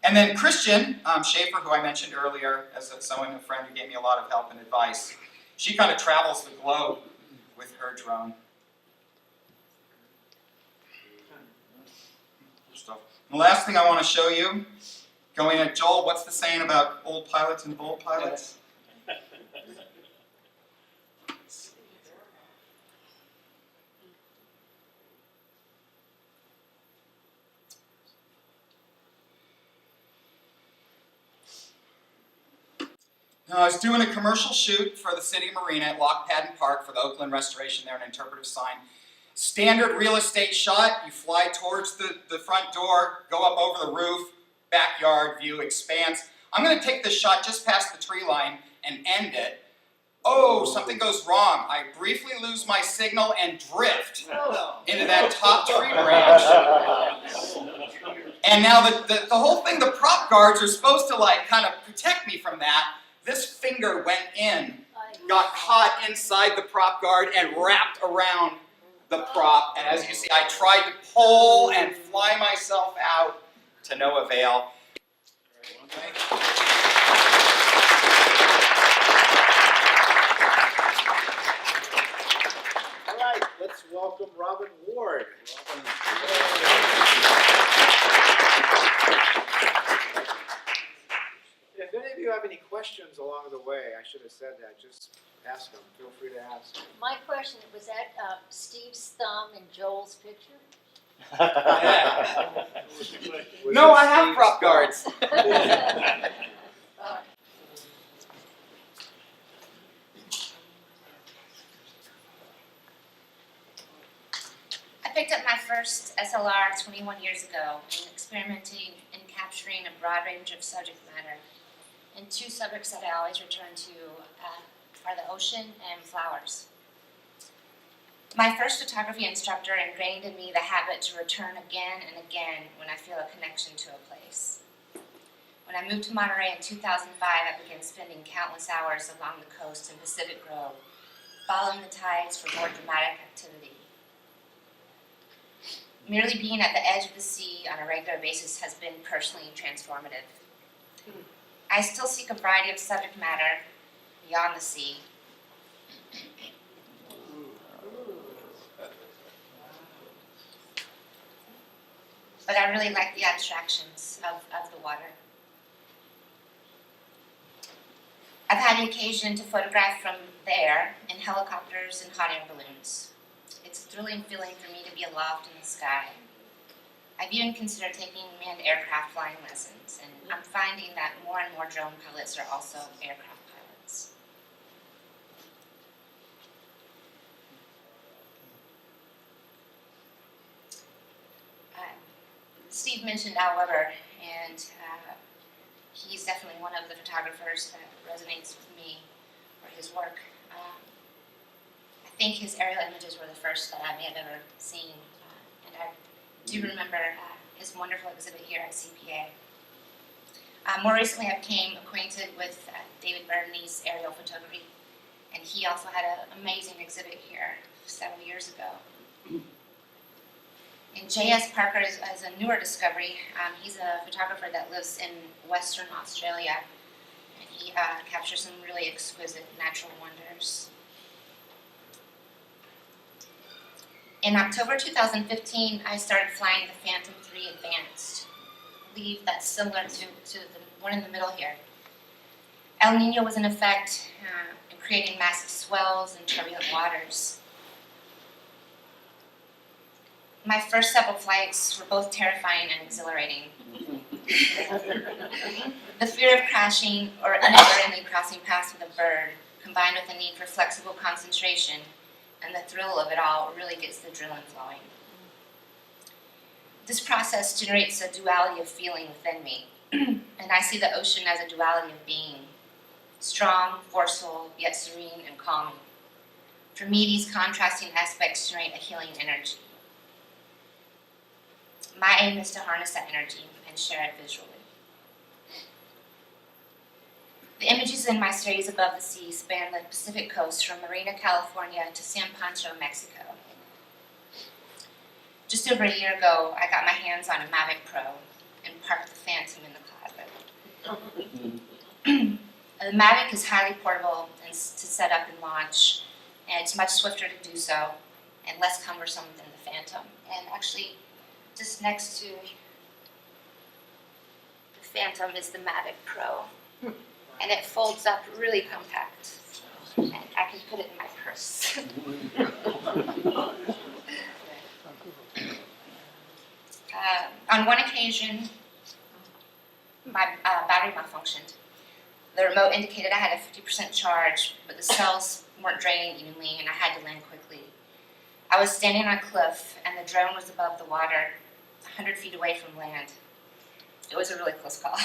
And then Christian Schaefer, who I mentioned earlier, as a friend who gave me a lot of help and advice. She kind of travels the globe with her drone. The last thing I want to show you, going at Joel, what's the saying about old pilots and bold pilots? Now, I was doing a commercial shoot for the City Marina at Lock Padden Park for the Oakland Restoration there, an interpretive sign. Standard real estate shot, you fly towards the front door, go up over the roof, backyard view, expanse. I'm going to take this shot just past the tree line and end it. Oh, something goes wrong. I briefly lose my signal and drift into that top tree branch. And now the whole thing, the prop guards are supposed to like kind of protect me from that. This finger went in, got caught inside the prop guard and wrapped around the prop. And as you see, I tried to pull and fly myself out to no avail. All right, let's welcome Robin Ward. If any of you have any questions along the way, I should have said that, just ask them. Feel free to ask. My question, was that Steve's thumb in Joel's picture? No, I have prop guards. I picked up my first SLR 21 years ago and experimenting in capturing a broad range of subject matter. And two subjects that I always return to are the ocean and flowers. My first photography instructor ingrained in me the habit to return again and again when I feel a connection to a place. When I moved to Monterey in 2005, I began spending countless hours along the coast in Pacific Grove, following the tides for more dramatic activity. Merely being at the edge of the sea on a regular basis has been personally transformative. I still seek a variety of subject matter beyond the sea. But I really like the abstractions of the water. I've had the occasion to photograph from the air in helicopters and hot air balloons. It's a thrilling feeling for me to be aloft in the sky. I've even considered taking manned aircraft flying lessons, and I'm finding that more and more drone pilots are also aircraft pilots. Steve mentioned Al Weber, and he's definitely one of the photographers that resonates with me for his work. I think his aerial images were the first that I may have ever seen, and I do remember his wonderful exhibit here at CPA. More recently, I became acquainted with David Burdney's aerial photography, and he also had an amazing exhibit here several years ago. And J.S. Parker is a newer discovery. He's a photographer that lives in Western Australia, and he captures some really exquisite natural wonders. In October 2015, I started flying the Phantom 3 Advanced. I believe that's similar to the one in the middle here. El Nino was in effect in creating massive swells and turbulent waters. My first several flights were both terrifying and exhilarating. The fear of crashing or inadvertently crossing paths with a bird, combined with the need for flexible concentration and the thrill of it all, really gets the adrenaline flowing. This process generates a duality of feeling within me, and I see the ocean as a duality of being, strong, forceful, yet serene and calming. For me, these contrasting aspects generate a healing energy. My aim is to harness that energy and share it visually. The images in my series Above the Sea span the Pacific coast from Marina, California to San Pancho, Mexico. Just over a year ago, I got my hands on a Mavic Pro and parked the Phantom in the closet. The Mavic is highly portable and to set up and launch, and it's much swifter to do so and less cumbersome than the Phantom. And actually, just next to the Phantom is the Mavic Pro. And it folds up really compact. And I can put it in my purse. On one occasion, my battery malfunctioned. The remote indicated I had a 50% charge, but the cells weren't draining evenly and I had to land quickly. I was standing on a cliff and the drone was above the water, 100 feet away from land. It was a really close call.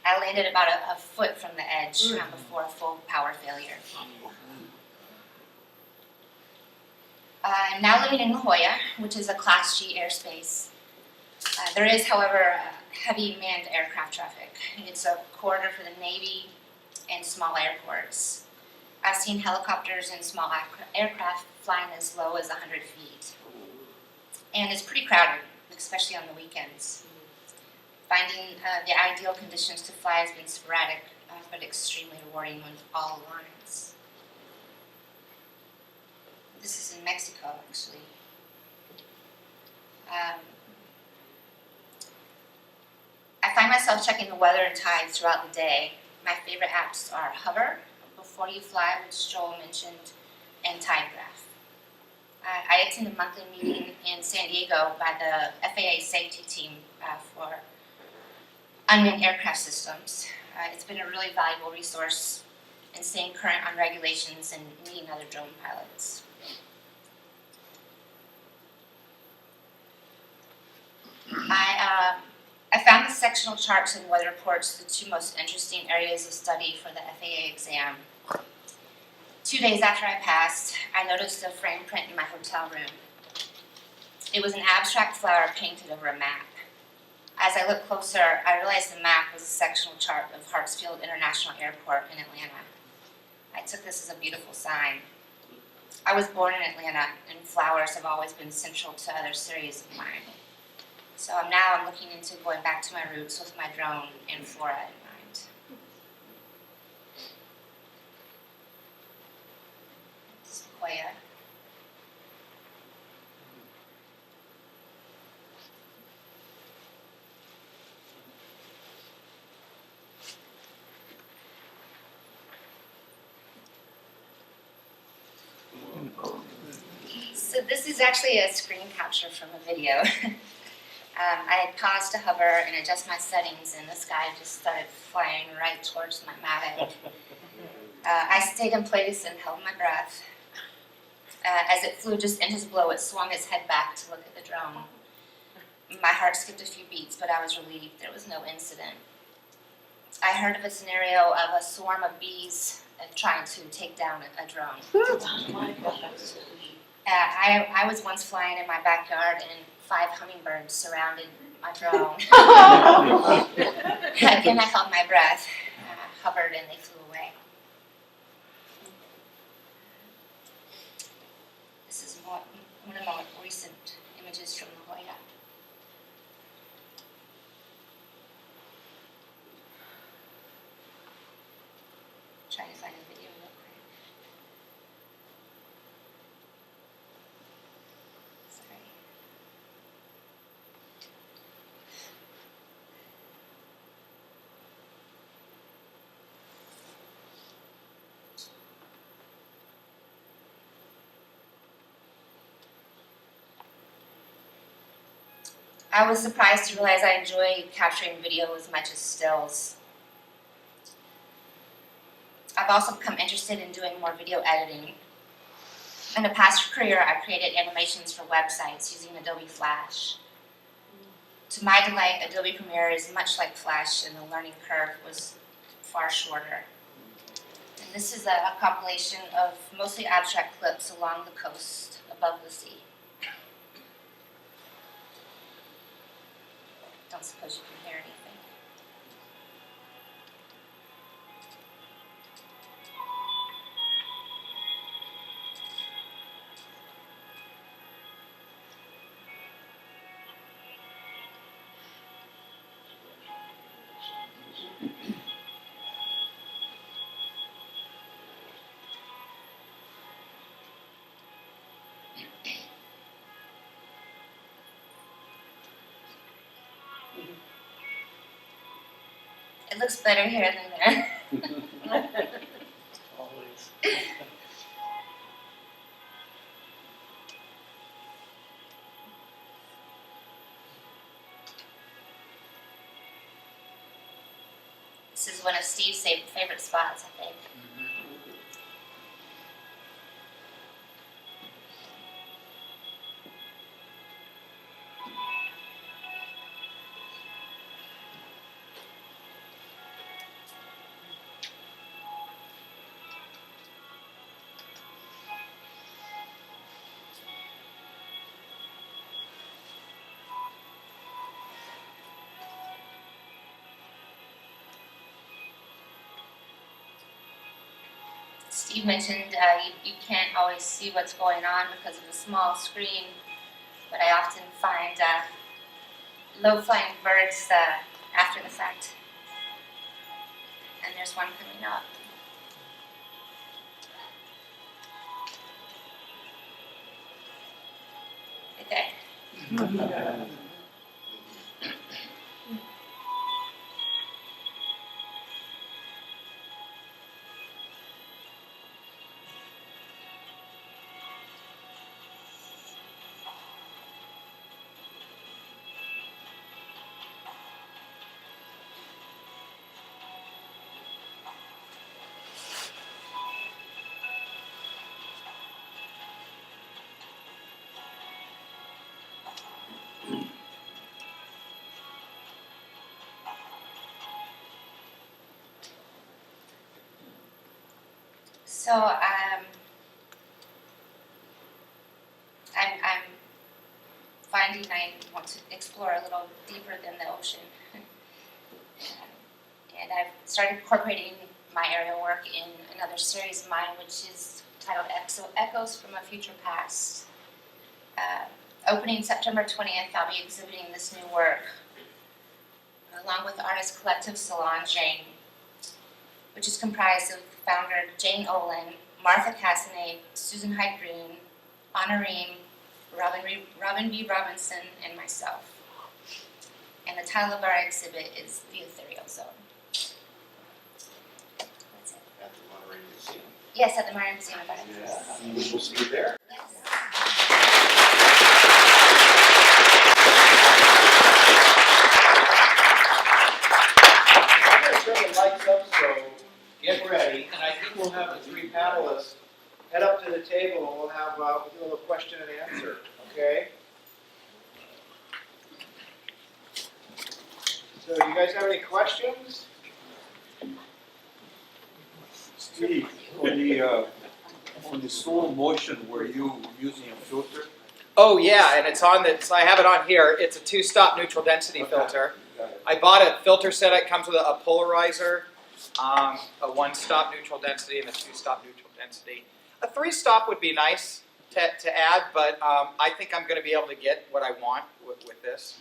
I landed about a foot from the edge before a full power failure. I'm now living in La Jolla, which is a Class G airspace. There is, however, heavy manned aircraft traffic. It's a corridor for the Navy and small airports. I've seen helicopters and small aircraft flying as low as 100 feet. And it's pretty crowded, especially on the weekends. Finding the ideal conditions to fly has been sporadic, but extremely rewarding when all aligns. This is in Mexico, actually. I find myself checking the weather and tides throughout the day. My favorite apps are Hover, Before You Fly, which Joel mentioned, and Tidegraph. I attend a monthly meeting in San Diego by the FAA safety team for unmanned aircraft systems. It's been a really valuable resource in staying current on regulations and meeting other drone pilots. I found the sectional charts and weather reports the two most interesting areas of study for the FAA exam. 2 days after I passed, I noticed a frame print in my hotel room. It was an abstract flower painted over a map. As I looked closer, I realized the map was a sectional chart of Hartsfield International Airport in Atlanta. I took this as a beautiful sign. I was born in Atlanta, and flowers have always been central to other series of mine. So now I'm looking into going back to my roots with my drone and flora in mind. Sequoia. So this is actually a screen capture from a video. I had paused to hover and adjust my settings, and this guy just started flying right towards my Mavic. I stayed in place and held my breath. As it flew just inches below, it swung its head back to look at the drone. My heart skipped a few beats, but I was relieved there was no incident. I heard of a scenario of a swarm of bees trying to take down a drone. I was once flying in my backyard and 5 hummingbirds surrounded my drone. Again, I held my breath, hovered, and they flew away. This is one of my recent images from La Jolla. Trying to find a video real quick. Sorry. I was surprised to realize I enjoy capturing video as much as stills. I've also become interested in doing more video editing. In a past career, I created animations for websites using Adobe Flash. To my delight, Adobe Premiere is much like Flash, and the learning curve was far shorter. And this is a compilation of mostly abstract clips along the coast above the sea. Don't suppose you can hear anything. It looks better here than there. Always. This is one of Steve's favorite spots, I think. Steve mentioned you can't always see what's going on because of the small screen, but I often find low-flying birds after the fact. And there's one coming up. Right there. So I'm finding I want to explore a little deeper than the ocean. And I've started incorporating my aerial work in another series of mine, which is titled Echoes from a Future Past. Opening September 20th, I'll be exhibiting this new work along with artist collective Salon Jane, which is comprised of founder Jane Olin, Martha Casanate, Susan Hyde Green, Anna Ream, Robin B. Robinson, and myself. And the title of our exhibit is The Ethereal Zone. That's it. At the Monterey Museum. Yes, at the Monterey Museum of Art. Yeah, we will see you there. Yes. I'm going to turn the lights up, so get ready. And I think we'll have the three panelists head up to the table and we'll have a little question and answer, okay? So do you guys have any questions? Steve, on the slow motion, were you using a filter? Oh yeah, and it's on the, so I have it on here. It's a 2-stop neutral density filter. Got it. I bought a filter set. It comes with a polarizer, a 1-stop neutral density and a 2-stop neutral density. A 3-stop would be nice to add, but I think I'm going to be able to get what I want with this.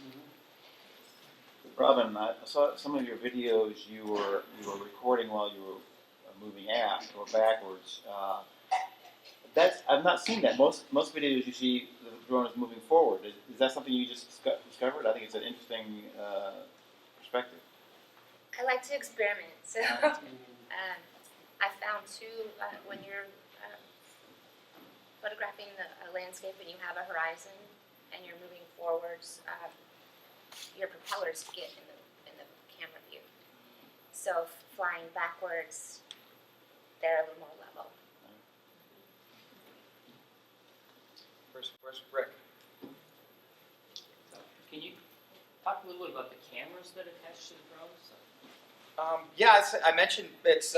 Robin, I saw some of your videos you were recording while you were moving aft or backwards. I've not seen that. Most videos you see the drone is moving forward. Is that something you just discovered? I think it's an interesting perspective. I like to experiment, so I found too, when you're photographing a landscape and you have a horizon and you're moving forwards, your propellers get in the camera view. So flying backwards, they're a little more level. Where's Rick? Can you talk a little bit about the cameras that attach to the drones? Yeah, I mentioned it's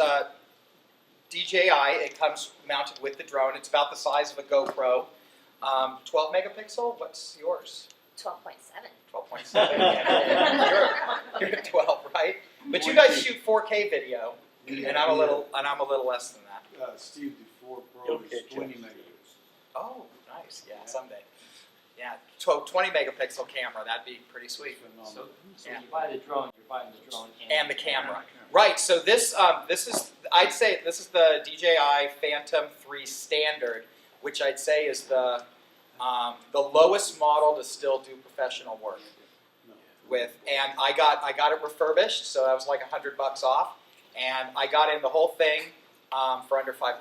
DJI. It comes mounted with the drone. It's about the size of a GoPro. 12 megapixel. What's yours? 12.7. 12.7. You're at 12, right? But you guys shoot 4K video, and I'm a little less than that. Steve, the 4 Pro is 20 megapixels. Oh, nice. Yeah, someday. Yeah, 20 megapixel camera. That'd be pretty sweet. So Yeah. you buy the drone, you're buying the drone And the camera. Right. So this is, I'd say this is the DJI Phantom 3 Standard, which I'd say is the lowest model to still do professional work with. And I got it refurbished, so that was like $100 off, and I got in the whole thing for under $500.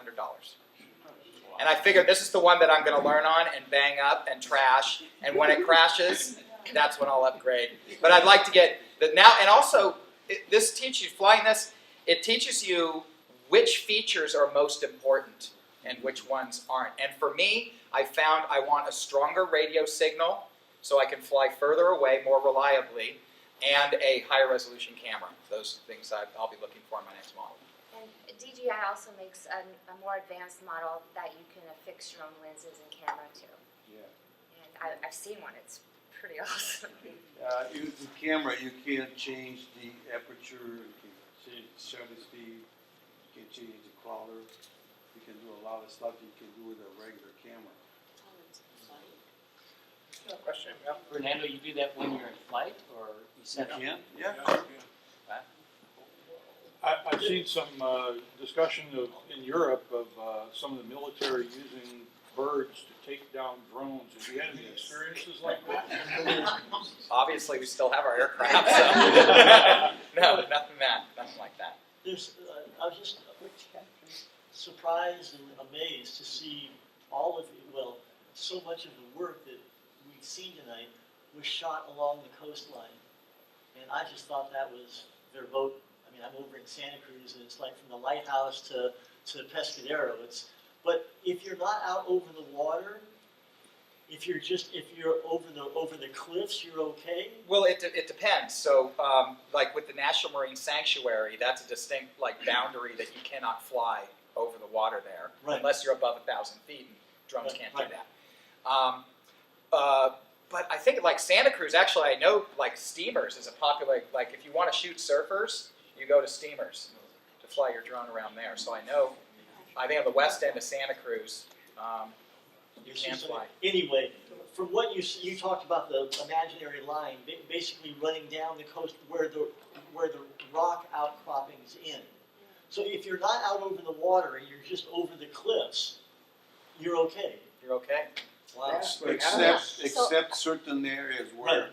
And I figured this is the one that I'm going to learn on and bang up and trash, and when it crashes, that's when I'll upgrade. But I'd like to get the now, and also this teaches you flying this. It teaches you which features are most important and which ones aren't. And for me, I found I want a stronger radio signal so I can fly further away more reliably, and a higher resolution camera. Those things I'll be looking for in my next model. And DJI also makes a more advanced model that you can affix your own lenses and camera to. Yeah. And I've seen one. It's pretty awesome. The camera, you can't change the aperture, you can change the shutter speed, you can change the color. You can do a lot of stuff you can do with a regular camera. Question, yeah. Fernando, you do that when you're in flight, or you set up? Yeah. I've seen some discussion in Europe of some of the military using birds to take down drones. Have you had any experiences like that? Obviously, we still have our aircraft, so no, nothing like that. There's, I was just surprised and amazed to see all of it, well, so much of the work that we've seen tonight was shot along the coastline. And I just thought that was their boat. I mean, I'm over in Santa Cruz, and it's like from the lighthouse to Pescadero. But if you're not out over the water, if you're over the cliffs, you're okay. Well, it depends. So, like with the National Marine Sanctuary, that's a distinct boundary that you cannot fly over the water there, Right. unless you're above 1,000 feet, and drones can't do Right. that. But I think like Santa Cruz, actually, I know like steamers is a popular, like if you want to shoot surfers, you go to steamers to fly your drone around there. So I think on the west end of Santa Cruz, you can fly. Anyway, from what you talked about the imaginary line, basically running down the coast where the rock outcroppings end. So if you're not out over the water and you're just over the cliffs, you're okay. You're okay. Wow. Except certain areas where, Right.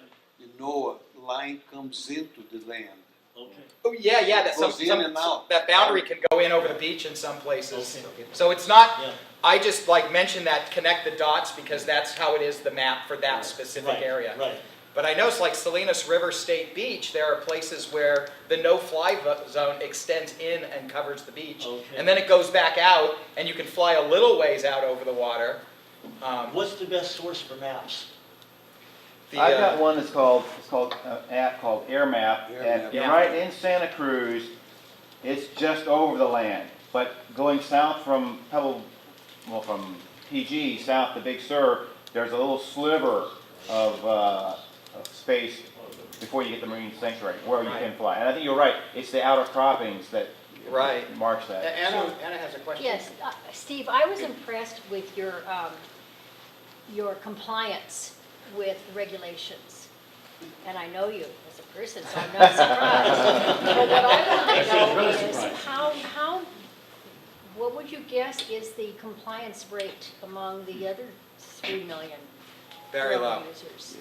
a line comes into the land. Okay. Oh yeah. Goes in and out. That boundary can go in over the beach in some places. So it's not. Yeah. I just mentioned that connect the dots because that's how it is the map for that specific Right. area. Right. But I noticed like Salinas River State Beach, there are places where the no-fly zone extends in and covers the beach, Okay. and then it goes back out, and you can fly a little ways out over the water. What's the best source for maps? I've got one that's called an app called Air Map, and you're Yeah. right in Santa Cruz. It's just over the land, but going south from from PG south to Big Sur, there's a little sliver of space before you get the marine sanctuary where you can fly. And I think you're right. It's the outer croppings that marks that. Anna has a question. Yes, Steve, I was impressed with your compliance with regulations. And I know you as a person, so I'm not surprised. But what I want to know is what would you guess is the compliance rate among the other 3 million Very low. users?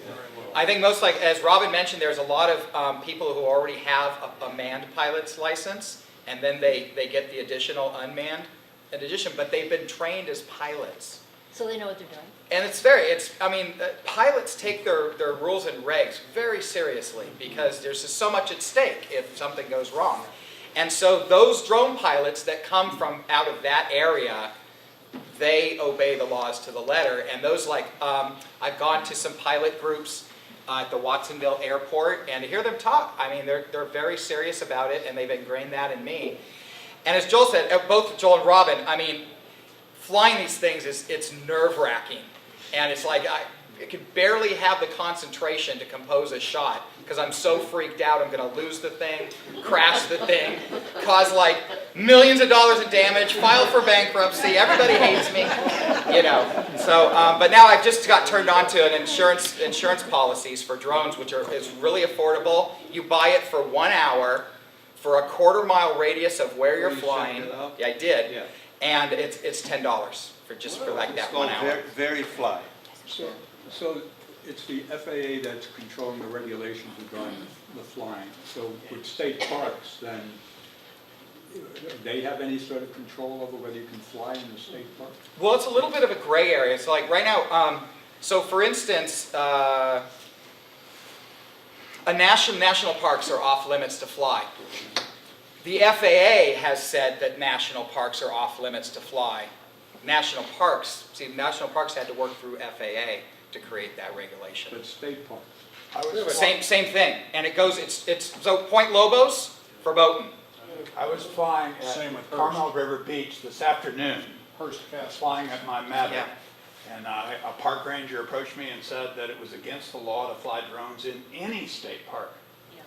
I think most as Robin mentioned, there's a lot of people who already have a manned pilot's license, and then they get the additional unmanned addition, but they've been trained as pilots. So they know what they're doing? And pilots take their rules and regs very seriously because there's just so much at stake if something goes wrong. And so those drone pilots that come from out of that area, they obey the laws to the letter. And those I've gone to some pilot groups at the Watsonville airport, and to hear them talk, I mean, they're very serious about it, and they've ingrained that in me. And as Joel said, both Joel and Robin, I mean, flying these things it's nerve-wracking, and it's like I could barely have the concentration to compose a shot because I'm so freaked out I'm going to lose the thing, crash the thing, cause millions of dollars in damage, file for bankruptcy, everybody hates me, So, but now I've just got turned on to an insurance policies for drones, which is really affordable. You buy it for 1 hour for a 1/4 mile radius of where you're flying. Yeah, I did. Yeah. And it's $10 for that 1 hour. Very fly. So it's the FAA that's controlling the regulations regarding the flying. So with state parks, then, do they have any sort of control over whether you can fly in the state park? Well, it's a little bit of a gray area. So right now, so for instance, national parks are off limits to fly. The FAA has said that national parks are off limits to fly. National parks had to work through FAA to create that regulation. But state parks? Same thing. And so Point Lobos, verboten. I was flying at Carmel River Beach this afternoon, flying at my Mavic, and a park ranger approached me and said that it was against the law to fly drones in any state park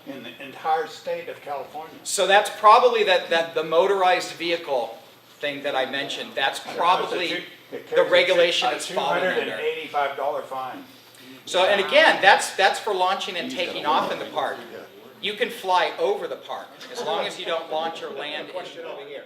in the entire state of California. So that's probably the motorized vehicle thing that I mentioned. That's probably the regulation that's falling under. $285 fine. So, and again, that's for launching and taking off in the park. You can fly over the park, as long as you don't launch or land anywhere over here.